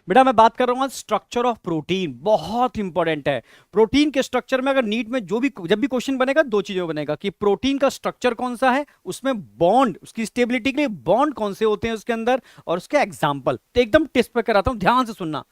बेटा मैं बात कर रहा हूँ स्ट्रक्चर ऑफ प्रोटीन, बहुत इंपॉर्टेंट है। प्रोटीन के स्ट्रक्चर में अगर नीट में जब भी क्वेश्चन बनेगा दो चीजों बनेगा कि प्रोटीन का स्ट्रक्चर कौन सा है, उसमें बॉन्ड, उसकी स्टेबिलिटी के लिए बॉन्ड कौन से होते हैं उसके अंदर, और उसके एग्जाम्पल। तो एकदम टेस्ट पे कराता हूं, ध्यान से सुनना।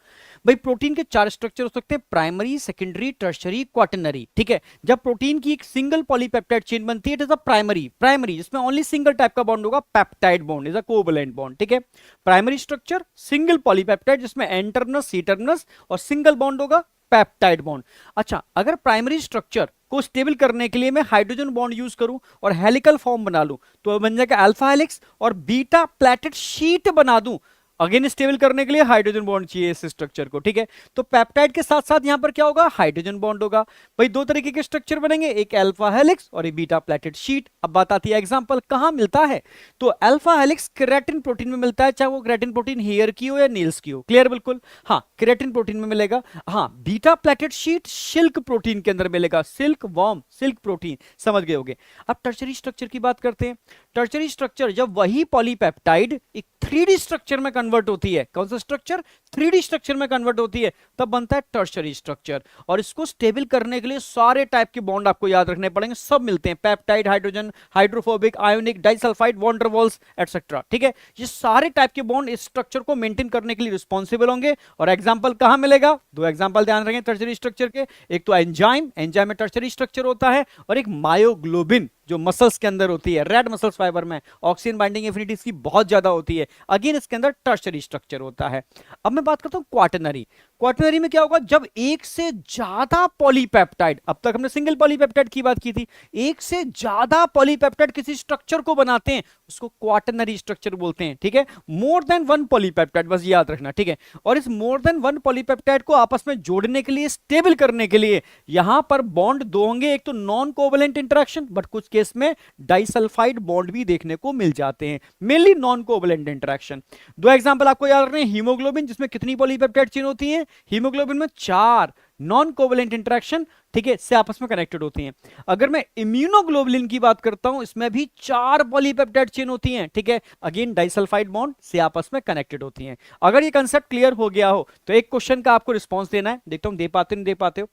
भाई प्रोटीन के चार स्ट्रक्चर हो सकते हैं, प्राइमरी, सेकेंडरी, टर्शरी, क्वाटरनरी। ठीक है, जब प्रोटीन की एक सिंगल पॉलीपेप्टाइड चेन बनती है इट इज अ प्राइमरी जिसमें ओनली सिंगल टाइप का बॉन्ड होगा, peptide bond is a covalent bond. ठीक है, प्राइमरी स्ट्रक्चर सिंगल पॉलीपेप्टाइड जिसमें एन टर्मिनस, सी टर्मिनस और सिंगल बॉन्ड होगा, पेप्टाइड बॉन्ड। अच्छा, अगर प्राइमरी स्ट्रक्चर को स्टेबल करने के लिए मैं हाइड्रोजन बॉन्ड यूज करूं और हेलिकल फॉर्म बना लूं तो बन जाएगा अल्फा हेलिक्स, और बीटा प्लेटेड शीट बना दूं, अगेन स्टेबल करने के लिए हाइड्रोजन बॉन्ड चाहिए इस स्ट्रक्चर को। ठीक है, तो पेप्टाइड के साथ साथ यहां पर क्या होगा, हाइड्रोजन बॉन्ड होगा। भाई दो तरीके के स्ट्रक्चर बनेंगे, एक अल्फा हेलिक्स और एक बीटा प्लेटेड शीट। अब बात आती है एग्जांपल कहां मिलता है, तो अल्फा हेलिक्स केराटिन प्रोटीन में मिलता है, चाहे वो केराटिन प्रोटीन हेयर की हो या नील्स की हो। क्लियर, बिल्कुल हाँ, केराटिन प्रोटीन में मिलेगा। हाँ, beta pleated sheet silk protein के अंदर मिलेगा, सिल्क वॉर्म, सिल्क प्रोटीन, समझ गए होगे। अब टर्शरी स्ट्रक्चर की बात करते हैं। टर्शरी स्ट्रक्चर जब वही पॉलीपेप्टाइड एक 3D स्ट्रक्चर में कन्वर्ट होती है, कौन सा स्ट्रक्चर, 3D स्ट्रक्चर में कन्वर्ट होती है, तब बनता है टर्शरी स्ट्रक्चर। और इसको स्टेबल करने के लिए सारे टाइप के बॉन्ड आपको याद रखने पड़ेंगे, सब मिलते हैं, peptide, hydrogen, hydrophobic, ionic, disulphide, van der Waals etcetera. ठीक है, ये सारे टाइप के बॉन्ड इस स्ट्रक्चर को मेंटेन करने के लिए रिस्पॉन्सिबल होंगे। और एग्जाम्पल कहां मिलेगा, दो एग्जाम्पल ध्यान रखें टर्शरी स्ट्रक्चर के, एक तो एंजाइम, एंजाइम में टर्शरी स्ट्रक्चर होता है, और एक मायोग्लोबिन जो मसल्स के अंदर होती है, रेड मसल्स फाइबर में ऑक्सीजन बाइंडिंग एफिनिटी इसकी बहुत ज्यादा होती है, अगेन इसके अंदर टर्शरी स्ट्रक्चर होता है। अब मैं बात करता हूं क्वाटरनरी। क्वाटरनरी में क्या होगा, जब एक से ज्यादा पॉलीपेप्टाइड, अब तक हमने सिंगल पॉलीपेप्टाइड की बात की थी, एक से ज्यादा पॉलीपेप्टाइड किसी स्ट्रक्चर को बनाते हैं उसको क्वाटरनरी स्ट्रक्चर बोलते हैं। ठीक है, मोर देन वन पॉलीपेप्टाइड, बस याद रखना। ठीक है, और इस मोर देन वन पॉलीपेप्टाइड को आपस में जोड़ने के लिए, स्टेबल करने के लिए यहां पर बॉन्ड दो होंगे, एक तो नॉन कोवैलेंट इंटरेक्शन, बट कुछ केस में डाइसल्फाइड बॉन्ड भी देखने को मिल जाते हैं, मेनली नॉन कोवैलेंट इंटरेक्शन। दो एग्जांपल आपको याद रखने हैं, हीमोग्लोबिन जिसमें कितनी पॉलीपेप्टाइड चेन होती है, हीमोग्लोबिन में 4 नॉन कोवैलेंट इंटरेक्शन, ठीक है, से आपस में कनेक्टेड होती हैं। अगर मैं इम्यूनोग्लोबुलिन की बात करता हूं, इसमें भी 4 पॉलीपेप्टाइड चेन होती हैं। ठीक है, अगेन डाइसल्फाइड बॉन्ड से आपस में कनेक्टेड होती हैं। अगर ये कंसेप्ट क्लियर हो गया हो तो एक क्वेश्चन का आपको रिस्पॉन्स देना है, देखता हूं दे पाते नहीं दे पाते हो।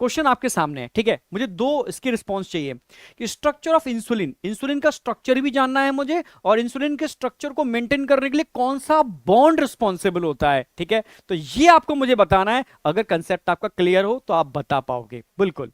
क्वेश्चन आपके सामने है, ठीक है, मुझे दो इसके रिस्पॉन्स चाहिए कि स्ट्रक्चर ऑफ इंसुलिन, इंसुलिन का स्ट्रक्चर भी जानना है मुझे, और इंसुलिन के स्ट्रक्चर को मेंटेन करने के लिए कौन सा बॉन्ड रिस्पॉन्सिबल होता है। ठीक है, तो ये आपको मुझे बताना है, अगर कंसेप्ट आपका क्लियर हो तो आप बता पाओगे, बिल्कुल।